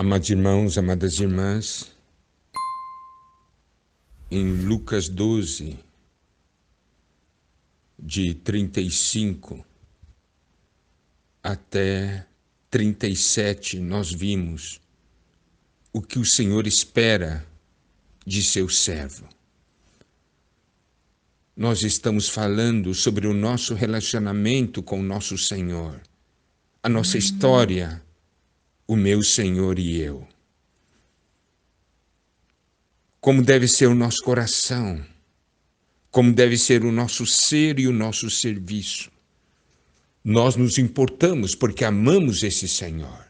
Amados irmãos, amadas irmãs, em Lucas 12, de 35 até 37, nós vimos o que o Senhor espera de seu servo. Nós estamos falando sobre o nosso relacionamento com o nosso Senhor, a nossa história, o meu Senhor e eu. Como deve ser o nosso coração, como deve ser o nosso ser e o nosso serviço. Nós nos importamos porque amamos esse Senhor.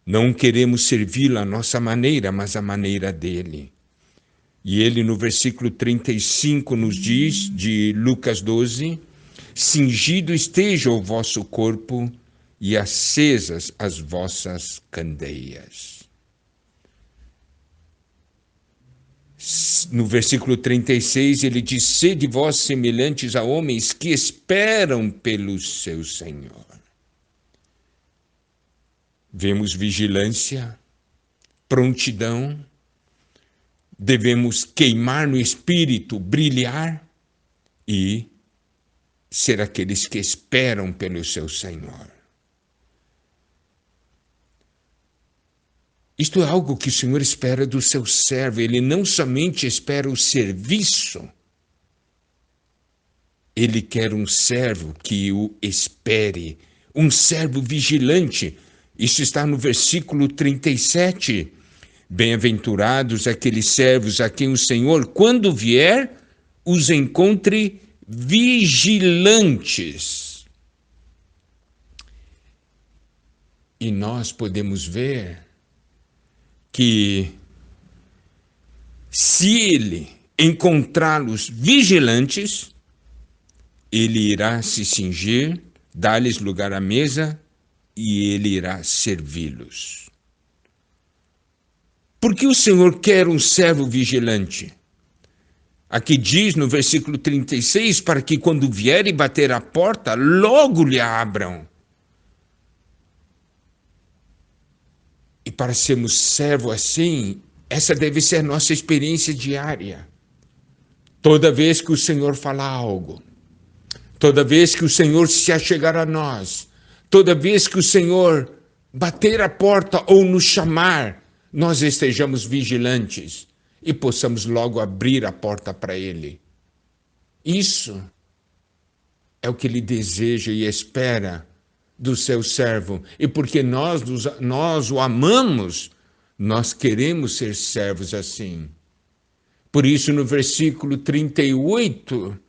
Não queremos servi-lo à nossa maneira, mas à maneira dele. E ele no versículo 35 nos diz, de Lucas 12, cingido esteja o vosso corpo e acesas as vossas candeias. No versículo 36, ele diz, sede vós semelhantes a homens que esperam pelo seu Senhor. Vemos vigilância, prontidão, devemos queimar no espírito, brilhar e ser aqueles que esperam pelo seu Senhor. Isto é algo que o Senhor espera do seu servo. Ele não somente espera o serviço, ele quer um servo que o espere, um servo vigilante. Isso está no versículo 37. Bem-aventurados aqueles servos a quem o Senhor, quando vier, os encontre vigilantes. E nós podemos ver que se ele encontrá-los vigilantes, ele irá se cingir, dar-lhes lugar à mesa e ele irá servi-los. Por que o Senhor quer um servo vigilante? Aqui diz no versículo 36, para que quando vier e bater a porta, logo lhe abram. E para sermos servo assim, essa deve ser a nossa experiência diária. Toda vez que o Senhor falar algo, toda vez que o Senhor se achegar a nós, toda vez que o Senhor bater a porta ou nos chamar, nós estejamos vigilantes e possamos logo abrir a porta para Ele. Isso é o que Ele deseja e espera do seu servo. E porque nós o amamos, nós queremos ser servos assim. Por isso, no versículo 38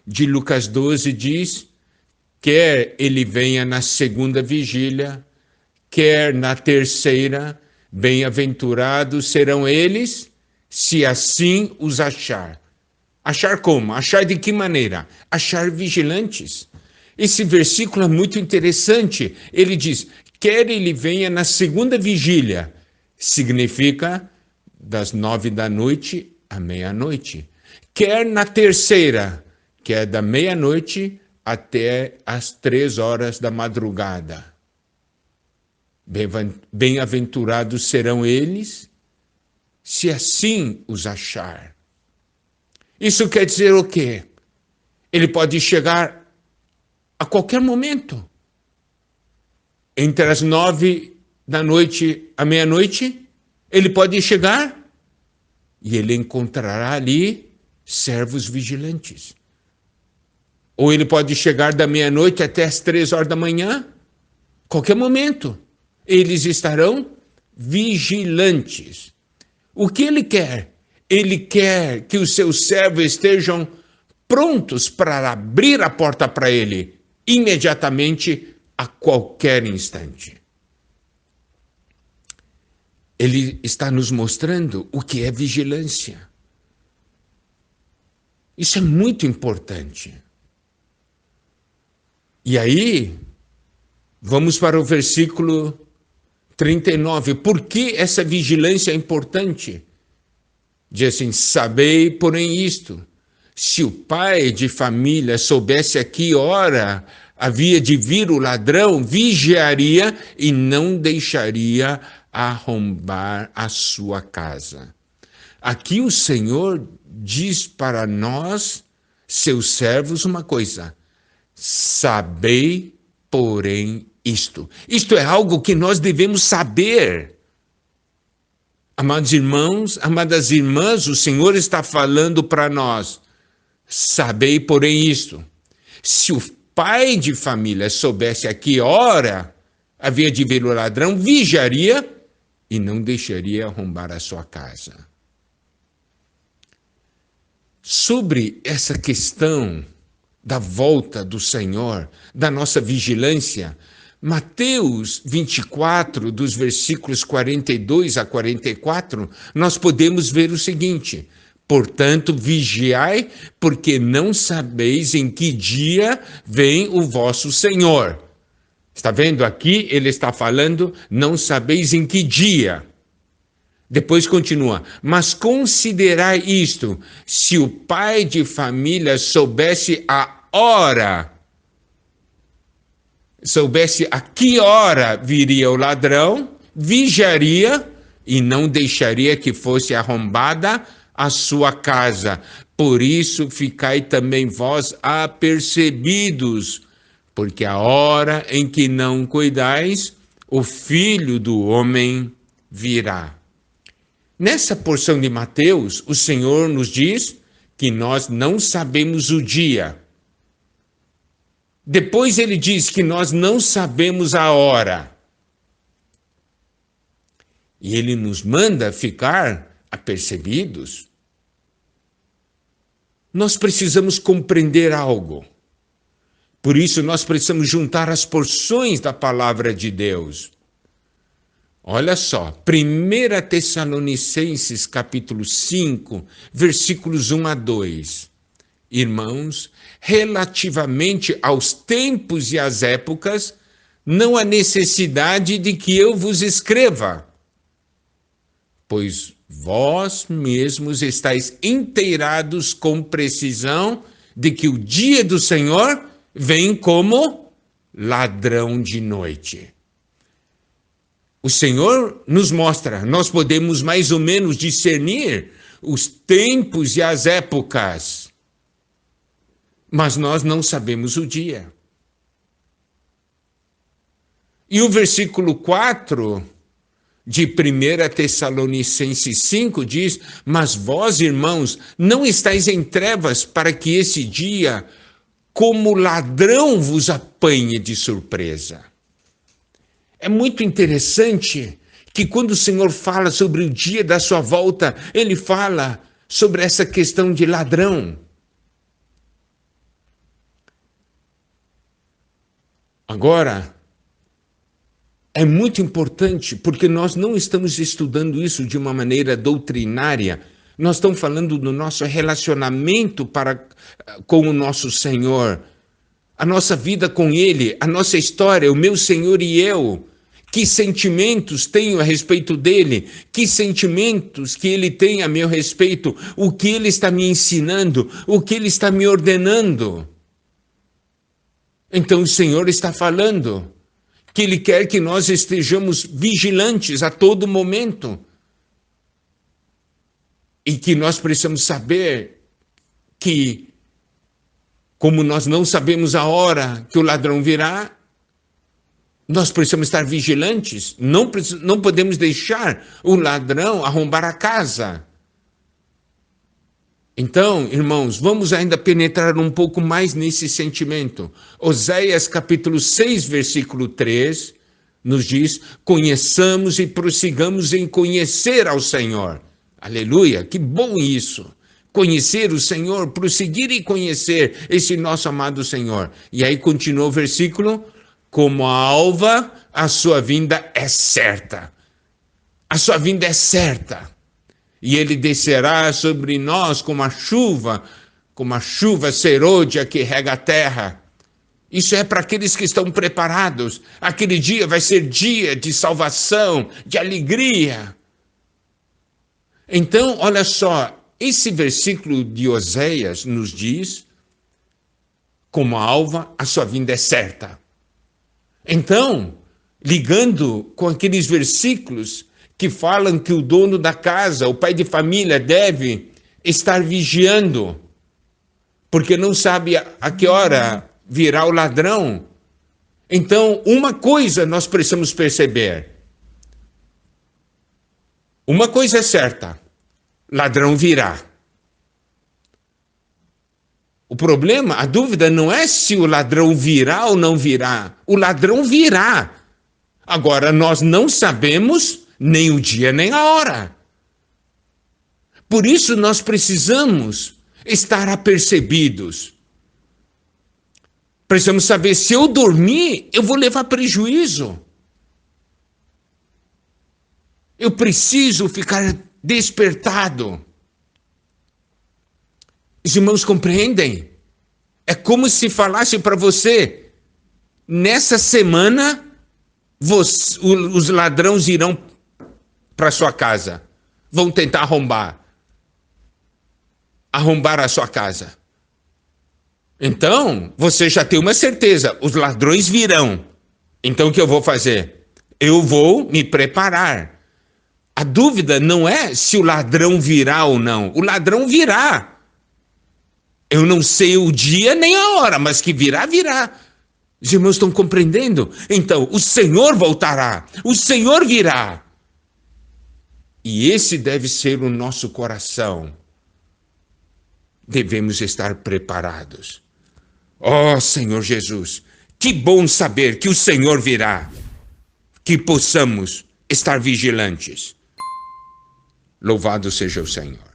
de Lucas 12 diz, quer ele venha na segunda vigília, quer na terceira, bem-aventurados serão eles, se assim os achar. Achar como? Achar de que maneira? Achar vigilantes. Esse versículo é muito interessante. Ele diz, quer ele venha na segunda vigília, significa das 9 da noite à meia-noite. Quer na terceira, que é da meia-noite até as 3 horas da madrugada. Bem-aventurados serão eles, se assim os achar. Isso quer dizer o quê? Ele pode chegar a qualquer momento. Entre as 9 da noite à meia-noite, ele pode chegar e ele encontrará ali servos vigilantes. Ou ele pode chegar da meia-noite até as 3 horas da manhã, qualquer momento. Eles estarão vigilantes. O que ele quer? Ele quer que os seus servos estejam prontos para abrir a porta para ele imediatamente, a qualquer instante. Ele está nos mostrando o que é vigilância. Isso é muito importante. E aí, vamos para o versículo 39. Por que essa vigilância é importante? Diz assim, sabei, porém, isto. Se o pai de família soubesse a que hora havia de vir o ladrão, vigiaria e não deixaria arrombar a sua casa. Aqui o Senhor diz para nós, seus servos, uma coisa: sabei, porém, isto. Isto é algo que nós devemos saber. Amados irmãos, amadas irmãs, o Senhor está falando para nós: sabei, porém, isto. Se o pai de família soubesse a que hora havia de vir o ladrão, vigiaria e não deixaria arrombar a sua casa. Sobre essa questão da volta do Senhor, da nossa vigilância, Mateus 24, dos versículos 42 a 44, nós podemos ver o seguinte: portanto, vigiai, porque não sabeis em que dia vem o vosso Senhor. Está vendo aqui? Ele está falando, não sabeis em que dia. Depois continua: mas considerai isto, se o pai de família soubesse a hora, soubesse a que hora viria o ladrão, vigiaria e não deixaria que fosse arrombada a sua casa. Por isso ficai também vós apercebidos, porque a hora em que não cuidais, o Filho do Homem virá. Nessa porção de Mateus, o Senhor nos diz que nós não sabemos o dia. Depois ele diz que nós não sabemos a hora. E ele nos manda ficar apercebidos. Nós precisamos compreender algo. Por isso nós precisamos juntar as porções da palavra de Deus. Olha só, 1 Tessalonicenses capítulo 5, versículos 1 a 2. Irmãos, relativamente aos tempos e às épocas, não há necessidade de que eu vos escreva, pois vós mesmos estáis inteirados com precisão de que o dia do Senhor vem como ladrão de noite. O Senhor nos mostra, nós podemos mais ou menos discernir os tempos e as épocas, mas nós não sabemos o dia. E o versículo 4 de 1 Tessalonicenses 5 diz: mas vós, irmãos, não estáis em trevas para que esse dia, como ladrão, vos apanhe de surpresa. É muito interessante que quando o Senhor fala sobre o dia da sua volta, ele fala sobre essa questão de ladrão. Agora, é muito importante porque nós não estamos estudando isso de uma maneira doutrinária. Nós estamos falando do nosso relacionamento com o nosso Senhor, a nossa vida com Ele, a nossa história, o meu Senhor e eu. Que sentimentos tenho a respeito dele? Que sentimentos que ele tem a meu respeito? O que ele está me ensinando? O que ele está me ordenando? Então o Senhor está falando que ele quer que nós estejamos vigilantes a todo momento. E que nós precisamos saber que, como nós não sabemos a hora que o ladrão virá, nós precisamos estar vigilantes, não podemos deixar o ladrão arrombar a casa. Então, irmãos, vamos ainda penetrar um pouco mais nesse sentimento. Oséias capítulo 6, versículo 3, nos diz: conheçamos e prossigamos em conhecer ao Senhor. Aleluia, que bom isso! Conhecer o Senhor, prosseguir e conhecer esse nosso amado Senhor. E aí continua o versículo: como a alva, a sua vinda é certa. A sua vinda é certa. E ele descerá sobre nós como a chuva serôdia que rega a terra. Isso é para aqueles que estão preparados. Aquele dia vai ser dia de salvação, de alegria. Então, olha só, esse versículo de Oséias nos diz: como a alva, a sua vinda é certa. Então, ligando com aqueles versículos que falam que o dono da casa, o pai de família, deve estar vigiando, porque não sabe a que hora virá o ladrão. Então, uma coisa nós precisamos perceber. Uma coisa é certa: ladrão virá. O problema, a dúvida não é se o ladrão virá ou não virá. O ladrão virá. Agora, nós não sabemos nem o dia nem a hora. Por isso, nós precisamos estar apercebidos. Precisamos saber, se eu dormir, eu vou levar prejuízo. Eu preciso ficar despertado. Os irmãos compreendem? É como se falasse para você: nessa semana, os ladrões irão para sua casa. Vão tentar arrombar a sua casa. Então, você já tem uma certeza: os ladrões virão. Então, o que eu vou fazer? Eu vou me preparar. A dúvida não é se o ladrão virá ou não. O ladrão virá. Eu não sei o dia nem a hora, mas que virá, virá. Os irmãos estão compreendendo? Então, o Senhor voltará. O Senhor virá. E esse deve ser o nosso coração. Devemos estar preparados. Ó Senhor Jesus, que bom saber que o Senhor virá. Que possamos estar vigilantes. Louvado seja o Senhor.